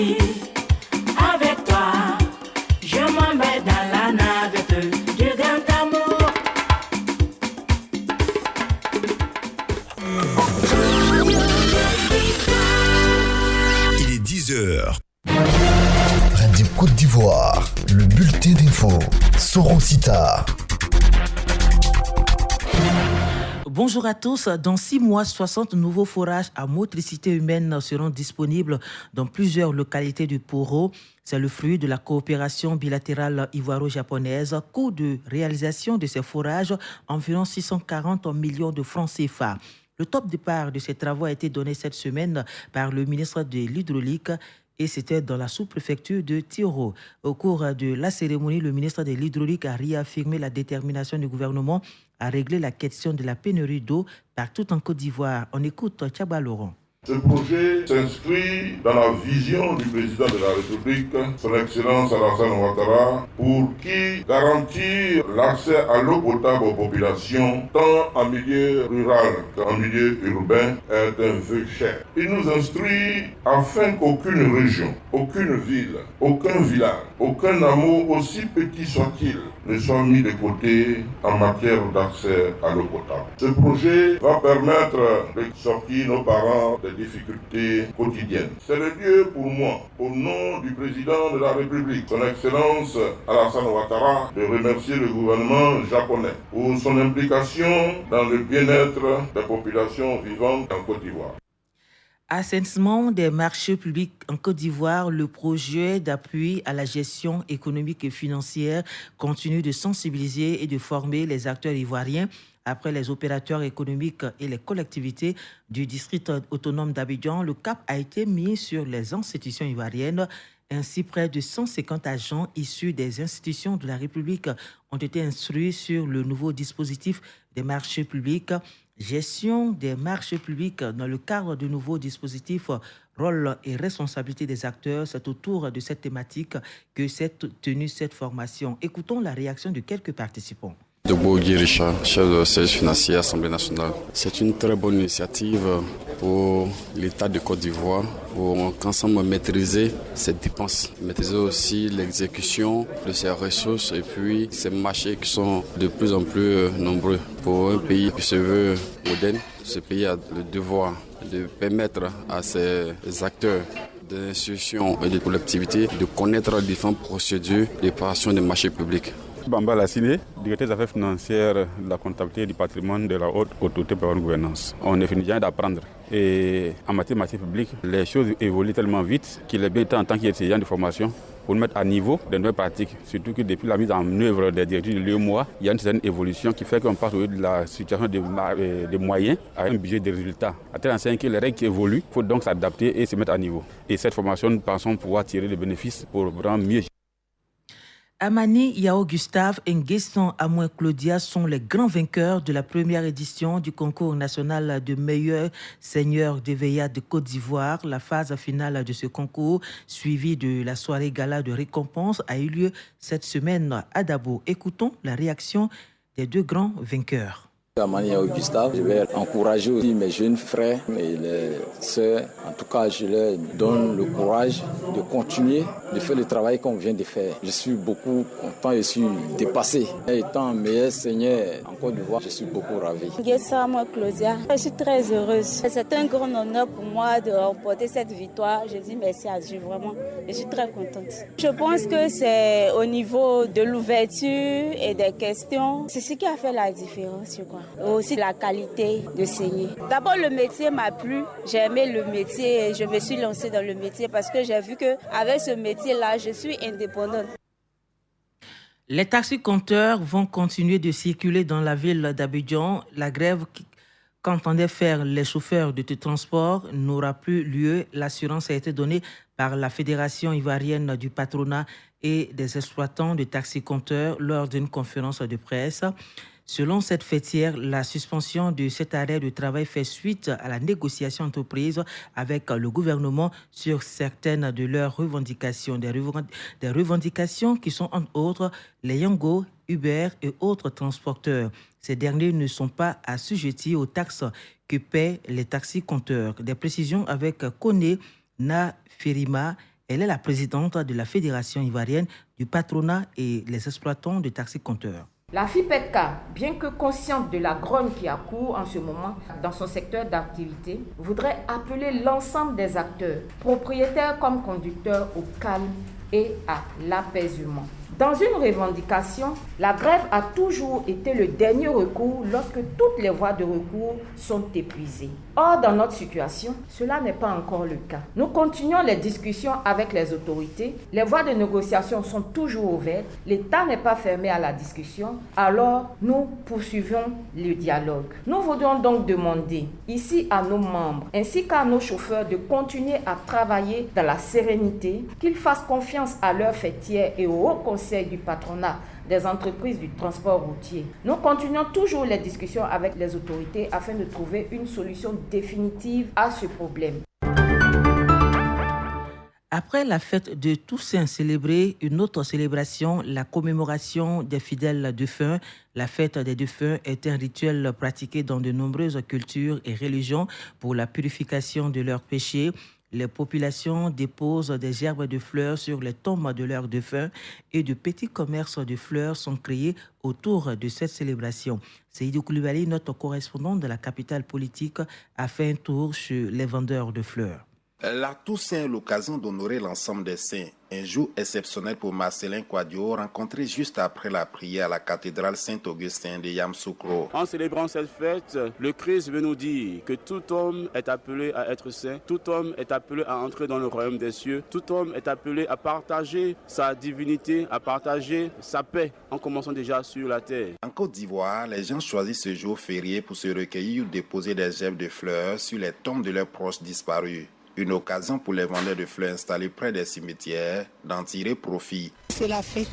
parti avec toi. Je m'en vais dans la navette du grand amour. Il est 10h. Radio Côte d'Ivoire, le bulletin d'info. Sorosita. Bonjour à tous. Dans 6 mois, 60 nouveaux forages à motricité humaine seront disponibles dans plusieurs localités du Poro. C'est le fruit de la coopération bilatérale ivoiro-japonaise. Coût de réalisation de ces forages, environ 640 millions de francs CFA. Le top départ de ces travaux a été donné cette semaine par le ministre de l'Hydraulique et c'était dans la sous-préfecture de Tiro. Au cours de la cérémonie, le ministre de l'Hydraulique a réaffirmé la détermination du gouvernement à régler la question de la pénurie d'eau partout en Côte d'Ivoire. On écoute Tchaba Laurent. Ce projet s'inscrit dans la vision du président de la République, son Excellence Alassane Ouattara, pour qui garantir l'accès à l'eau potable aux populations, tant en milieu rural qu'en milieu urbain, est un vœu cher. Il nous instruit afin qu'aucune région, aucune ville, aucun village, aucun hameau, aussi petit soit-il, ne soit mis de côté en matière d'accès à l'eau potable. Ce projet va permettre de sortir nos parents des difficultés quotidiennes. C'est le lieu pour moi, au nom du président de la République, son Excellence Alassane Ouattara, de remercier le gouvernement japonais pour son implication dans le bien-être des populations vivantes en Côte d'Ivoire. Assainissement des marchés publics en Côte d'Ivoire, le projet d'appui à la gestion économique et financière continue de sensibiliser et de former les acteurs ivoiriens après les opérateurs économiques et les collectivités du district autonome d'Abidjan. Le cap a été mis sur les institutions ivoiriennes. Ainsi, près de 150 agents issus des institutions de la République ont été instruits sur le nouveau dispositif des marchés publics. Gestion des marchés publics dans le cadre du nouveau dispositif, rôle et responsabilité des acteurs. C'est autour de cette thématique que s'est tenue cette formation. Écoutons la réaction de quelques participants. Dogbo Guy Richard, chef de service financier à l'Assemblée nationale. C'est une très bonne initiative pour l'État de Côte d'Ivoire pour qu'ensemble maîtriser ses dépenses, maîtriser aussi l'exécution de ses ressources et puis ces marchés qui sont de plus en plus nombreux. Pour un pays qui se veut moderne, ce pays a le devoir de permettre à ses acteurs des institutions et des collectivités de connaître les différentes procédures d'opération des marchés publics. Bamba Lassine, directeur des affaires financières, de la comptabilité et du patrimoine de la haute autorité pour la gouvernance. On est fini d'apprendre. Et en matière de marché public, les choses évoluent tellement vite qu'il est bien temps en tant qu'étudiant de formation pour nous mettre à niveau de nouvelles pratiques. Surtout que depuis la mise en œuvre des directives de l'UEMOA, il y a une certaine évolution qui fait qu'on passe de la situation des moyens à un budget de résultats. À tel enseigne que les règles qui évoluent, il faut donc s'adapter et se mettre à niveau. Et cette formation, nous pensons pouvoir tirer les bénéfices pour vraiment mieux. Amani Yao Gustave et Nguesson Amouin Claudia sont les grands vainqueurs de la première édition du concours national de meilleurs seigneurs d'Eveya de Côte d'Ivoire. La phase finale de ce concours, suivie de la soirée gala de récompense, a eu lieu cette semaine à Dabo. Écoutons la réaction des deux grands vainqueurs. Amani Gustave, je vais encourager aussi mes jeunes frères et les sœurs. En tout cas, je leur donne le courage de continuer de faire le travail qu'on vient de faire. Je suis beaucoup content, je suis dépassé. Étant meilleur seigneur en Côte d'Ivoire, je suis beaucoup ravi. Claudia, je suis très heureuse. C'est un grand honneur pour moi de remporter cette victoire. Je dis merci à Dieu, vraiment. Je suis très contente. Je pense que c'est au niveau de l'ouverture et des questions. C'est ce qui a fait la différence, je crois. Aussi la qualité de saigner. D'abord, le métier m'a plu. J'ai aimé le métier et je me suis lancée dans le métier parce que j'ai vu qu'avec ce métier-là, je suis indépendante. Les taxis-compteurs vont continuer de circuler dans la ville d'Abidjan. La grève qu'entendaient faire les chauffeurs de transport n'aura plus lieu. L'assurance a été donnée par la Fédération ivoirienne du patronat et des exploitants de taxis-compteurs lors d'une conférence de presse. Selon cette fêtière, la suspension de cet arrêt de travail fait suite à la négociation entreprise avec le gouvernement sur certaines de leurs revendications. Des revendications qui sont entre autres les Yango, Uber et autres transporteurs. Ces derniers ne sont pas assujettis aux taxes que paient les taxis-compteurs. Des précisions avec Kone Nafirima, Elle est la présidente de la Fédération ivoirienne du patronat et les exploitants de taxi-compteurs. La FIPETK, bien que consciente de la grogne qui accourt en ce moment dans son secteur d'activité, voudrait appeler l'ensemble des acteurs, propriétaires comme conducteurs, au calme et à l'apaisement. Dans une revendication, la grève a toujours été le dernier recours lorsque toutes les voies de recours sont épuisées. Or, dans notre situation, cela n'est pas encore le cas. Nous continuons les discussions avec les autorités, les voies de négociation sont toujours ouvertes, l'État n'est pas fermé à la discussion, alors nous poursuivons le dialogue. Nous voudrions donc demander ici à nos membres ainsi qu'à nos chauffeurs de continuer à travailler dans la sérénité, qu'ils fassent confiance à leurs fêtières et au Haut Conseil du patronat des entreprises du transport routier. Nous continuons toujours les discussions avec les autorités afin de trouver une solution définitive à ce problème. Après la fête de Toussaint célébrée, une autre célébration, la commémoration des fidèles défunts. La fête des défunts est un rituel pratiqué dans de nombreuses cultures et religions pour la purification de leurs péchés. Les populations déposent des gerbes de fleurs sur les tombes de leurs défunts et de petits commerces de fleurs sont créés autour de cette célébration. Seydou Koulibaly, notre correspondant de la capitale politique, a fait un tour chez les vendeurs de fleurs. La Toussaint est l'occasion d'honorer l'ensemble des saints. Un jour exceptionnel pour Marcelin Quadio, rencontré juste après la prière à la cathédrale Saint-Augustin de Yamoussoukro. En célébrant cette fête, le Christ veut nous dire que tout homme est appelé à être saint, tout homme est appelé à entrer dans le royaume des cieux, tout homme est appelé à partager sa divinité, à partager sa paix, en commençant déjà sur la terre. En Côte d'Ivoire, les gens choisissent ce jour férié pour se recueillir ou déposer des gerbes de fleurs sur les tombes de leurs proches disparus. Une occasion pour les vendeurs de fleurs installés près des cimetières d'en tirer profit. C'est la fête.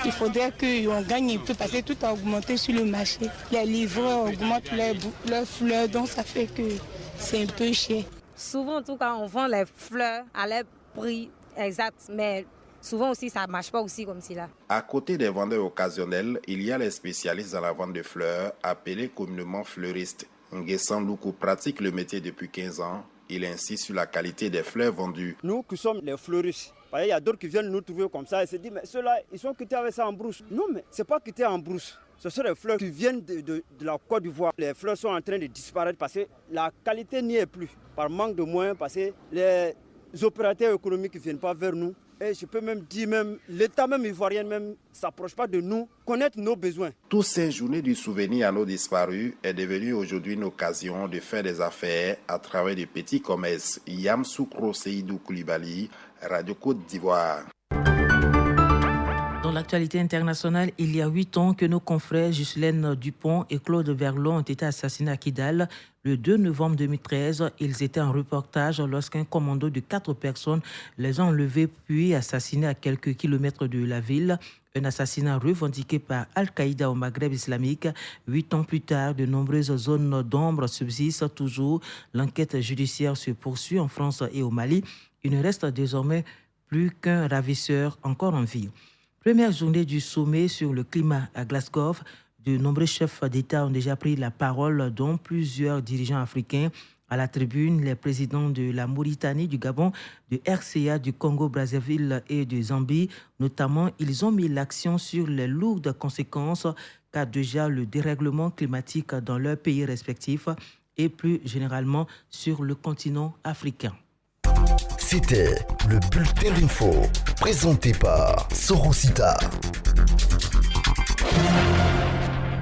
Il faudrait qu'on gagne un peu parce que tout a augmenté sur le marché. Les livreurs augmentent leurs fleurs, donc ça fait que c'est un peu cher. Souvent, en tout cas, on vend les fleurs à leur prix exact, mais souvent aussi, ça ne marche pas aussi comme cela. À côté des vendeurs occasionnels, il y a les spécialistes dans la vente de fleurs, appelés communément fleuristes. Nguessan Loukou pratique le métier depuis 15 ans. Il insiste sur la qualité des fleurs vendues. Nous qui sommes les fleuristes, il y a d'autres qui viennent nous trouver comme ça et se disent mais ceux-là, ils sont quittés avec ça en brousse. Non, mais ce n'est pas quitté en brousse. Ce sont des fleurs qui viennent de la Côte d'Ivoire. Les fleurs sont en train de disparaître parce que la qualité n'y est plus. Par manque de moyens, parce que les opérateurs économiques ne viennent pas vers nous. Et je peux même dire, l'État même ivoirien ne s'approche pas de nous, connaître nos besoins. Toussaint, journée du souvenir à nos disparus, est devenue aujourd'hui une occasion de faire des affaires à travers des petits commerces. Yamoussoukro, Seydou Koulibaly, Radio Côte d'Ivoire. Dans l'actualité internationale, il y a 8 ans que nos confrères Ghislaine Dupont et Claude Verlon ont été assassinés à Kidal. Le 2 novembre 2013, ils étaient en reportage lorsqu'un commando de 4 personnes les a enlevés puis assassinés à quelques kilomètres de la ville. Un assassinat revendiqué par Al-Qaïda au Maghreb islamique. 8 ans plus tard, de nombreuses zones d'ombre subsistent toujours. L'enquête judiciaire se poursuit en France et au Mali. Il ne reste désormais plus qu'un ravisseur encore en vie. Première journée du sommet sur le climat à Glasgow. De nombreux chefs d'État ont déjà pris la parole, dont plusieurs dirigeants africains. À la tribune, les présidents de la Mauritanie, du Gabon, de RCA, du Congo-Brazzaville et de Zambie. Notamment, ils ont mis l'accent sur les lourdes conséquences qu'a déjà le dérèglement climatique dans leurs pays respectifs et plus généralement sur le continent africain. C'était le bulletin d'info présenté par Sorosita.